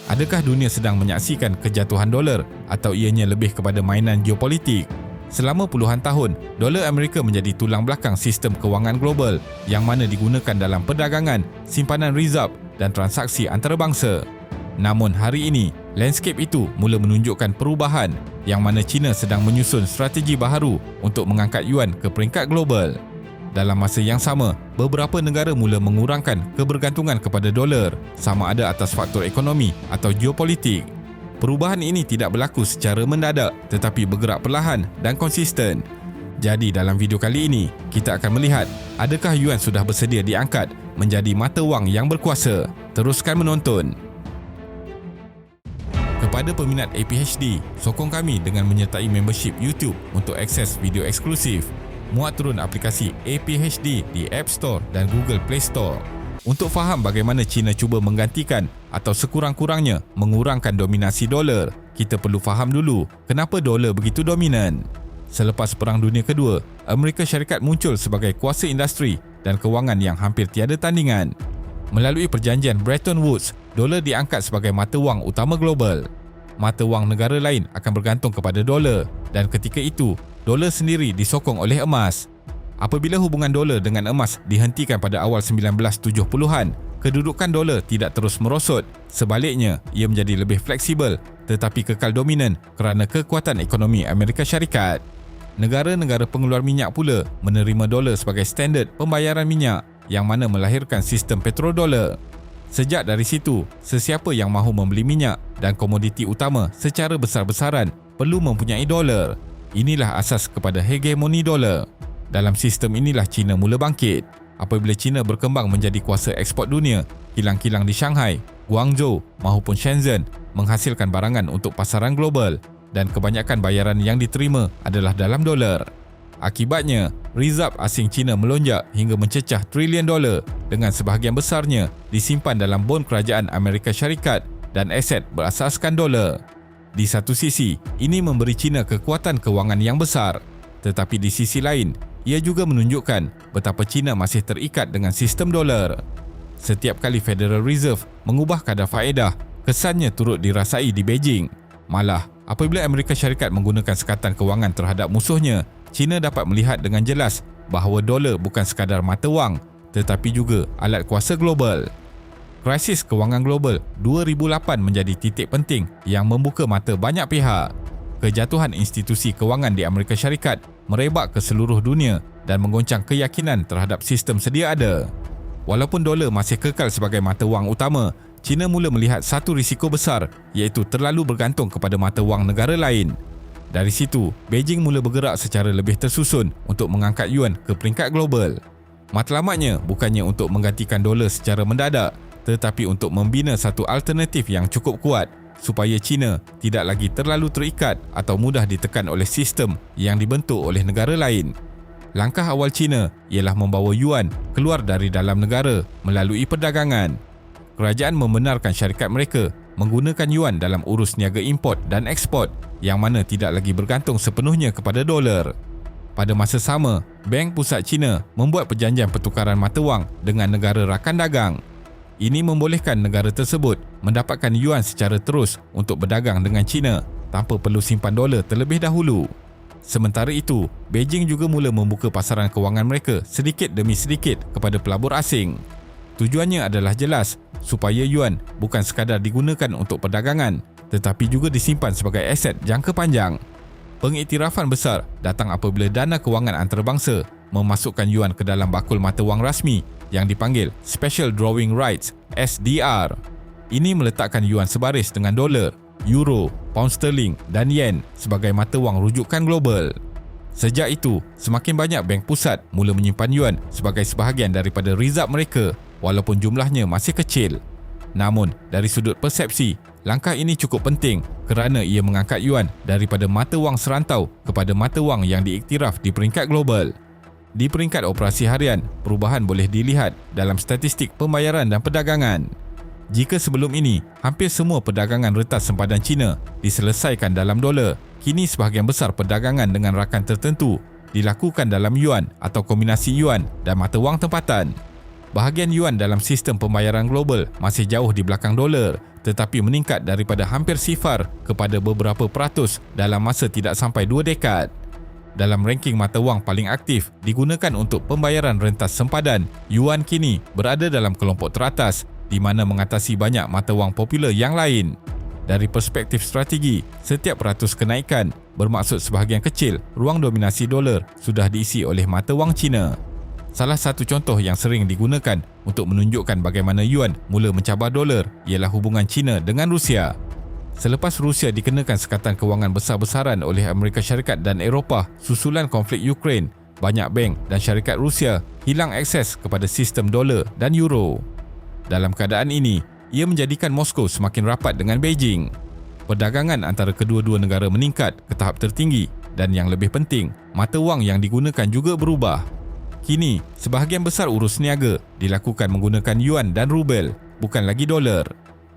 Adakah dunia sedang menyaksikan kejatuhan dolar atau ianya lebih kepada mainan geopolitik? Selama puluhan tahun, dolar Amerika menjadi tulang belakang sistem kewangan global yang mana digunakan dalam perdagangan, simpanan rizab dan transaksi antarabangsa. Namun hari ini, landscape itu mula menunjukkan perubahan yang mana China sedang menyusun strategi baharu untuk mengangkat yuan ke peringkat global. Dalam masa yang sama, beberapa negara mula mengurangkan kebergantungan kepada dolar, sama ada atas faktor ekonomi atau geopolitik. Perubahan ini tidak berlaku secara mendadak tetapi bergerak perlahan dan konsisten. Jadi dalam video kali ini, kita akan melihat adakah yuan sudah bersedia diangkat menjadi mata wang yang berkuasa. Teruskan menonton. Kepada peminat APHD, sokong kami dengan menyertai membership YouTube untuk akses video eksklusif. Muat turun aplikasi APHD di App Store dan Google Play Store. Untuk faham bagaimana China cuba menggantikan atau sekurang-kurangnya mengurangkan dominasi dolar, kita perlu faham dulu kenapa dolar begitu dominan. Selepas Perang Dunia Kedua, Amerika Syarikat muncul sebagai kuasa industri dan kewangan yang hampir tiada tandingan. Melalui perjanjian Bretton Woods, dolar diangkat sebagai mata wang utama global. Mata wang negara lain akan bergantung kepada dolar dan ketika itu, dolar sendiri disokong oleh emas. Apabila hubungan dolar dengan emas dihentikan pada awal 1970-an, kedudukan dolar tidak terus merosot. Sebaliknya, ia menjadi lebih fleksibel tetapi kekal dominan kerana kekuatan ekonomi Amerika Syarikat. Negara-negara pengeluar minyak pula menerima dolar sebagai standard pembayaran minyak yang mana melahirkan sistem petrodolar. Sejak dari situ, sesiapa yang mahu membeli minyak dan komoditi utama secara besar-besaran perlu mempunyai dolar. Inilah asas kepada hegemoni dolar. Dalam sistem inilah China mula bangkit. Apabila China berkembang menjadi kuasa ekspor dunia, kilang-kilang di Shanghai, Guangzhou maupun Shenzhen menghasilkan barangan untuk pasaran global dan kebanyakan bayaran yang diterima adalah dalam dolar. Akibatnya, rizab asing China melonjak hingga mencecah trilion dolar dengan sebahagian besarnya disimpan dalam bon kerajaan Amerika Syarikat dan aset berasaskan dolar. Di satu sisi, ini memberi China kekuatan kewangan yang besar. Tetapi di sisi lain, ia juga menunjukkan betapa China masih terikat dengan sistem dolar. Setiap kali Federal Reserve mengubah kadar faedah, kesannya turut dirasai di Beijing. Malah, apabila Amerika Syarikat menggunakan sekatan kewangan terhadap musuhnya, China dapat melihat dengan jelas bahawa dolar bukan sekadar mata wang, tetapi juga alat kuasa global. Krisis kewangan global 2008 menjadi titik penting yang membuka mata banyak pihak. Kejatuhan institusi kewangan di Amerika Syarikat merebak ke seluruh dunia dan menggoncang keyakinan terhadap sistem sedia ada. Walaupun dolar masih kekal sebagai mata wang utama, China mula melihat satu risiko besar iaitu terlalu bergantung kepada mata wang negara lain. Dari situ, Beijing mula bergerak secara lebih tersusun untuk mengangkat yuan ke peringkat global. Matlamatnya bukannya untuk menggantikan dolar secara mendadak, tetapi untuk membina satu alternatif yang cukup kuat supaya China tidak lagi terlalu terikat atau mudah ditekan oleh sistem yang dibentuk oleh negara lain. Langkah awal China ialah membawa yuan keluar dari dalam negara melalui perdagangan. Kerajaan membenarkan syarikat mereka menggunakan yuan dalam urus niaga import dan ekspor yang mana tidak lagi bergantung sepenuhnya kepada dolar. Pada masa sama, Bank Pusat China membuat perjanjian pertukaran mata wang dengan negara rakan dagang. Ini membolehkan negara tersebut mendapatkan yuan secara terus untuk berdagang dengan China tanpa perlu simpan dolar terlebih dahulu. Sementara itu, Beijing juga mula membuka pasaran kewangan mereka sedikit demi sedikit kepada pelabur asing. Tujuannya adalah jelas, supaya yuan bukan sekadar digunakan untuk perdagangan tetapi juga disimpan sebagai aset jangka panjang. Pengiktirafan besar datang apabila dana kewangan antarabangsa memasukkan yuan ke dalam bakul mata wang rasmi yang dipanggil Special Drawing Rights (SDR). Ini meletakkan yuan sebaris dengan dolar, euro, pound sterling dan yen sebagai mata wang rujukan global. Sejak itu, semakin banyak bank pusat mula menyimpan yuan sebagai sebahagian daripada rizab mereka walaupun jumlahnya masih kecil. Namun, dari sudut persepsi, langkah ini cukup penting kerana ia mengangkat yuan daripada mata wang serantau kepada mata wang yang diiktiraf di peringkat global. Di peringkat operasi harian, perubahan boleh dilihat dalam statistik pembayaran dan perdagangan. Jika sebelum ini, hampir semua perdagangan retas sempadan China diselesaikan dalam dolar, kini sebahagian besar perdagangan dengan rakan tertentu dilakukan dalam yuan atau kombinasi yuan dan mata wang tempatan. bahagian yuan dalam sistem pembayaran global masih jauh di belakang dolar, tetapi meningkat daripada hampir sifar kepada beberapa peratus dalam masa tidak sampai 2 dekad. Dalam ranking mata wang paling aktif digunakan untuk pembayaran rentas sempadan, yuan kini berada dalam kelompok teratas di mana mengatasi banyak mata wang popular yang lain. Dari perspektif strategi, setiap peratus kenaikan bermaksud sebahagian kecil ruang dominasi dolar sudah diisi oleh mata wang Cina. Salah satu contoh yang sering digunakan untuk menunjukkan bagaimana yuan mula mencabar dolar ialah hubungan China dengan Rusia. Selepas Rusia dikenakan sekatan kewangan besar-besaran oleh Amerika Syarikat dan Eropah susulan konflik Ukraine, banyak bank dan syarikat Rusia hilang akses kepada sistem dolar dan euro. Dalam keadaan ini, ia menjadikan Moskow semakin rapat dengan Beijing. Perdagangan antara kedua-dua negara meningkat ke tahap tertinggi dan yang lebih penting, mata wang yang digunakan juga berubah. Kini, sebahagian besar urus niaga dilakukan menggunakan yuan dan rubel, bukan lagi dolar.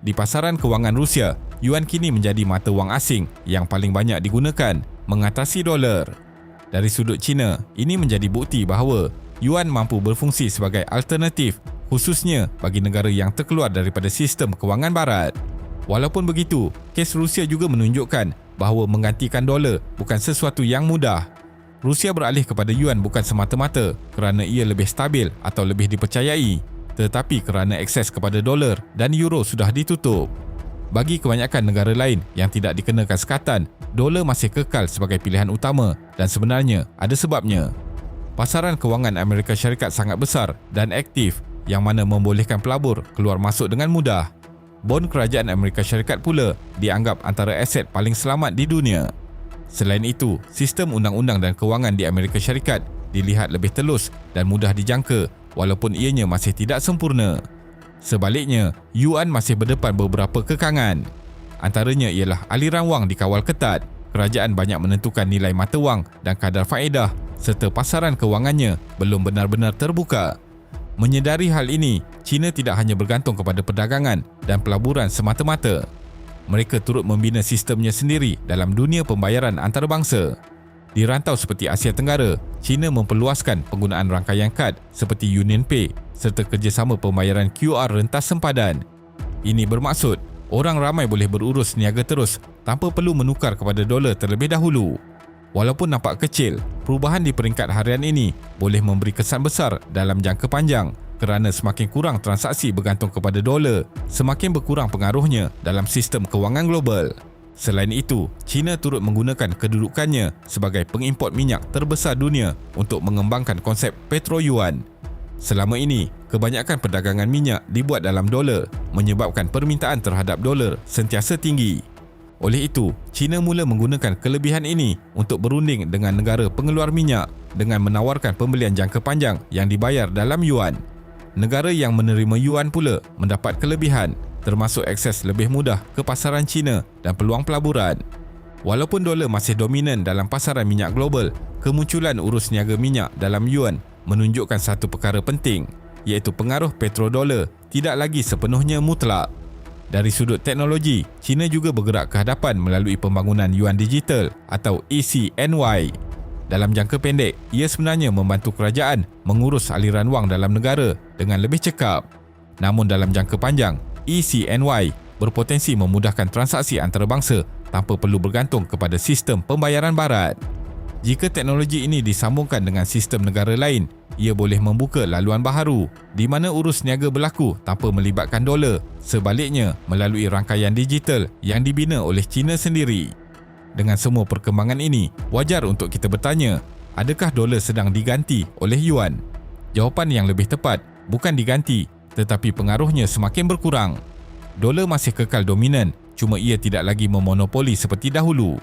Di pasaran kewangan Rusia, yuan kini menjadi mata wang asing yang paling banyak digunakan mengatasi dolar. Dari sudut China, ini menjadi bukti bahawa yuan mampu berfungsi sebagai alternatif khususnya bagi negara yang terkeluar daripada sistem kewangan barat. Walaupun begitu, kes Rusia juga menunjukkan bahawa menggantikan dolar bukan sesuatu yang mudah. Rusia beralih kepada yuan bukan semata-mata kerana ia lebih stabil atau lebih dipercayai, tetapi kerana akses kepada dolar dan euro sudah ditutup. Bagi kebanyakan negara lain yang tidak dikenakan sekatan, dolar masih kekal sebagai pilihan utama dan sebenarnya ada sebabnya. Pasaran kewangan Amerika Syarikat sangat besar dan aktif yang mana membolehkan pelabur keluar masuk dengan mudah. Bon kerajaan Amerika Syarikat pula dianggap antara aset paling selamat di dunia. Selain itu, sistem undang-undang dan kewangan di Amerika Syarikat dilihat lebih telus dan mudah dijangka walaupun ianya masih tidak sempurna. Sebaliknya, yuan masih berdepan beberapa kekangan. Antaranya ialah aliran wang dikawal ketat, kerajaan banyak menentukan nilai mata wang dan kadar faedah serta pasaran kewangannya belum benar-benar terbuka. Menyedari hal ini, China tidak hanya bergantung kepada perdagangan dan pelaburan semata-mata. Mereka turut membina sistemnya sendiri dalam dunia pembayaran antarabangsa. Di rantau seperti Asia Tenggara, China memperluaskan penggunaan rangkaian kad seperti UnionPay serta kerjasama pembayaran QR rentas sempadan. Ini bermaksud orang ramai boleh berurus niaga terus tanpa perlu menukar kepada dolar terlebih dahulu. Walaupun nampak kecil, perubahan di peringkat harian ini boleh memberi kesan besar dalam jangka panjang kerana semakin kurang transaksi bergantung kepada dolar, semakin berkurang pengaruhnya dalam sistem kewangan global. Selain itu, China turut menggunakan kedudukannya sebagai pengimport minyak terbesar dunia untuk mengembangkan konsep petro-yuan. Selama ini, kebanyakan perdagangan minyak dibuat dalam dolar, menyebabkan permintaan terhadap dolar sentiasa tinggi. Oleh itu, China mula menggunakan kelebihan ini untuk berunding dengan negara pengeluar minyak dengan menawarkan pembelian jangka panjang yang dibayar dalam yuan. Negara yang menerima yuan pula mendapat kelebihan, termasuk akses lebih mudah ke pasaran China dan peluang pelaburan. Walaupun dolar masih dominan dalam pasaran minyak global, kemunculan urus niaga minyak dalam yuan menunjukkan satu perkara penting, iaitu pengaruh petrodolar tidak lagi sepenuhnya mutlak. Dari sudut teknologi, China juga bergerak ke hadapan melalui pembangunan yuan digital atau ECNY. Dalam jangka pendek, ia sebenarnya membantu kerajaan mengurus aliran wang dalam negara dengan lebih cekap. Namun dalam jangka panjang, ECNY berpotensi memudahkan transaksi antarabangsa tanpa perlu bergantung kepada sistem pembayaran barat. Jika teknologi ini disambungkan dengan sistem negara lain, ia boleh membuka laluan baharu di mana urus niaga berlaku tanpa melibatkan dolar, sebaliknya melalui rangkaian digital yang dibina oleh China sendiri. Dengan semua perkembangan ini, wajar untuk kita bertanya, adakah dolar sedang diganti oleh yuan? Jawapan yang lebih tepat, bukan diganti, tetapi pengaruhnya semakin berkurang. Dolar masih kekal dominan, cuma ia tidak lagi memonopoli seperti dahulu.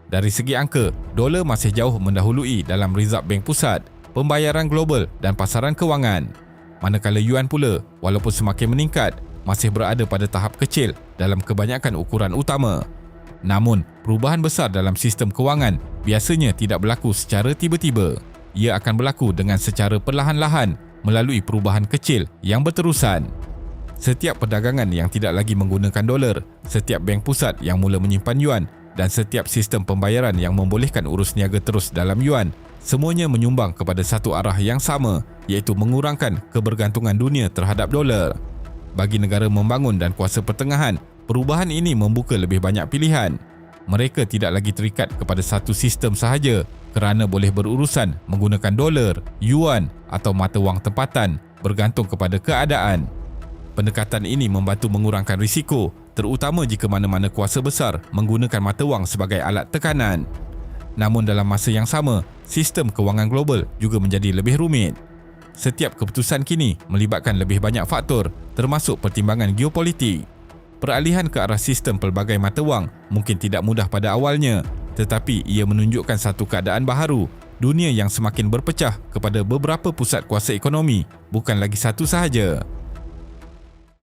Dari segi angka, dolar masih jauh mendahului dalam Reserve Bank Pusat, pembayaran global dan pasaran kewangan. Manakala yuan pula, walaupun semakin meningkat, masih berada pada tahap kecil dalam kebanyakan ukuran utama. Namun, perubahan besar dalam sistem kewangan biasanya tidak berlaku secara tiba-tiba. Ia akan berlaku dengan secara perlahan-lahan melalui perubahan kecil yang berterusan. Setiap perdagangan yang tidak lagi menggunakan dolar, setiap bank pusat yang mula menyimpan yuan dan setiap sistem pembayaran yang membolehkan urus niaga terus dalam yuan Semuanya menyumbang kepada satu arah yang sama, iaitu mengurangkan kebergantungan dunia terhadap dolar. Bagi negara membangun dan kuasa pertengahan, perubahan ini membuka lebih banyak pilihan. Mereka tidak lagi terikat kepada satu sistem sahaja kerana boleh berurusan menggunakan dolar, yuan atau mata wang tempatan bergantung kepada keadaan. Pendekatan ini membantu mengurangkan risiko, terutama jika mana-mana kuasa besar menggunakan mata wang sebagai alat tekanan. Namun dalam masa yang sama, sistem kewangan global juga menjadi lebih rumit. Setiap keputusan kini melibatkan lebih banyak faktor, termasuk pertimbangan geopolitik. Peralihan ke arah sistem pelbagai mata wang mungkin tidak mudah pada awalnya, tetapi ia menunjukkan satu keadaan baharu, dunia yang semakin berpecah kepada beberapa pusat kuasa ekonomi, bukan lagi satu sahaja.